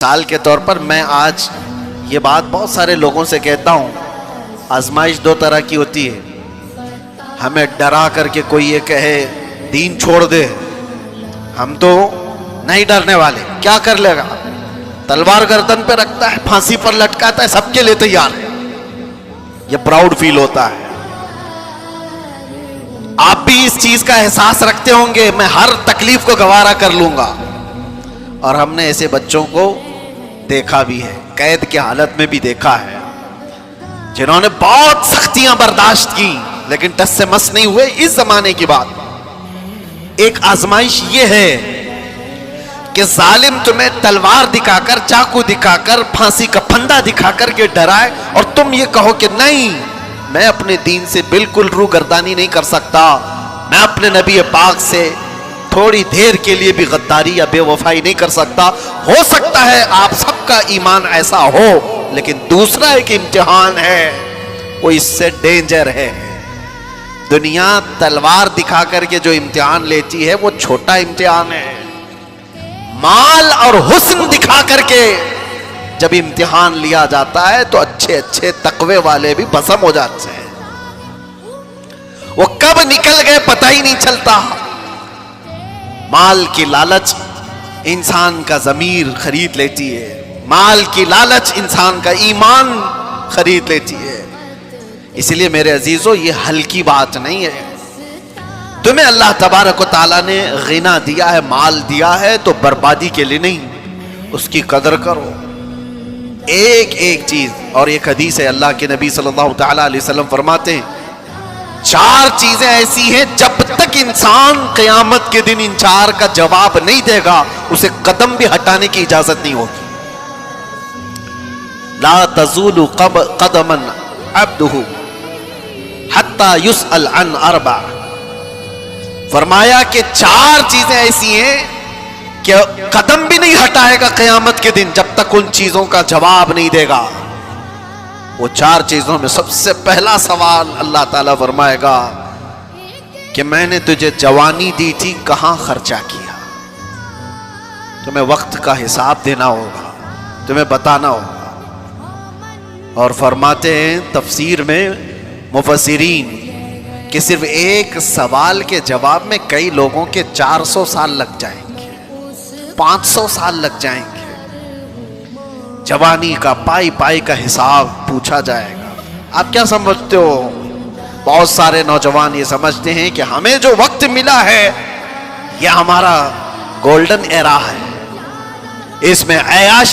مثال کے طور پر میں آج یہ بات بہت سارے لوگوں سے کہتا ہوں، آزمائش دو طرح کی ہوتی ہے. ہمیں ڈرا کر کے کوئی یہ کہے دین چھوڑ دے، ہم تو نہیں ڈرنے والے. کیا کر لے گا؟ تلوار گردن پہ رکھتا ہے، پھانسی پر لٹکاتا ہے، سب کے لیے تیار ہے. یہ پراؤڈ فیل ہوتا ہے. آپ بھی اس چیز کا احساس رکھتے ہوں گے، میں ہر تکلیف کو گوارا کر لوں گا. اور ہم نے ایسے بچوں کو دیکھا بھی ہے، قید کی حالت میں بھی دیکھا ہے، جنہوں نے بہت سختیاں برداشت کی لیکن ٹس سے مس نہیں ہوئے. اس زمانے کی بات. ایک آزمائش یہ ہے کہ ظالم تمہیں تلوار دکھا کر، چاقو دکھا کر، پھانسی کا پھندا دکھا کر کے ڈرائے اور تم یہ کہو کہ نہیں، میں اپنے دین سے بالکل روگردانی نہیں کر سکتا، میں اپنے نبی پاک سے تھوڑی دیر کے لیے بھی غداری یا بے وفائی نہیں کر سکتا. ہو سکتا ہے آپ سب کا ایمان ایسا ہو، لیکن دوسرا ایک امتحان ہے، وہ اس سے ڈینجر ہے. دنیا تلوار دکھا کر کے جو امتحان لیتی ہے وہ چھوٹا امتحان ہے. مال اور حسن دکھا کر کے جب امتحان لیا جاتا ہے تو اچھے اچھے تقوی والے بھی بھسم ہو جاتے ہیں. وہ کب نکل گئے پتہ ہی نہیں چلتا. مال کی لالچ انسان کا ضمیر خرید لیتی ہے، مال کی لالچ انسان کا ایمان خرید لیتی ہے. اس لیے میرے عزیزو، یہ ہلکی بات نہیں ہے. تمہیں اللہ تبارک و تعالیٰ نے غنا دیا ہے، مال دیا ہے، تو بربادی کے لیے نہیں، اس کی قدر کرو. ایک ایک چیز. اور ایک حدیث ہے، اللہ کے نبی صلی اللہ تعالیٰ علیہ وسلم فرماتے ہیں 4 چیزیں ایسی ہیں جب تک انسان قیامت کے دن ان 4 کا جواب نہیں دے گا اسے قدم بھی ہٹانے کی اجازت نہیں ہوگی. لا تزول قدما عبده حتی یسأل عن 4. فرمایا کہ 4 چیزیں ایسی ہیں کہ قدم بھی نہیں ہٹائے گا قیامت کے دن جب تک ان چیزوں کا جواب نہیں دے گا. وہ 4 چیزوں میں سب سے پہلا سوال اللہ تعالیٰ فرمائے گا کہ میں نے تجھے جوانی دی تھی، کہاں خرچہ کیا؟ تمہیں وقت کا حساب دینا ہوگا، تمہیں بتانا ہوگا. اور فرماتے ہیں تفسیر میں مفسرین کہ صرف ایک سوال کے جواب میں کئی لوگوں کے 400 سال لگ جائیں گے، 500 سال لگ جائیں گے. جوانی کا پائی پائی کا حساب پوچھا جائے گا. آپ کیا سمجھتے ہو؟ بہت سارے نوجوان یہ سمجھتے ہیں کہ ہمیں جو وقت ملا ہے یہ ہمارا گولڈن ایرا ہے، اس میں عیاش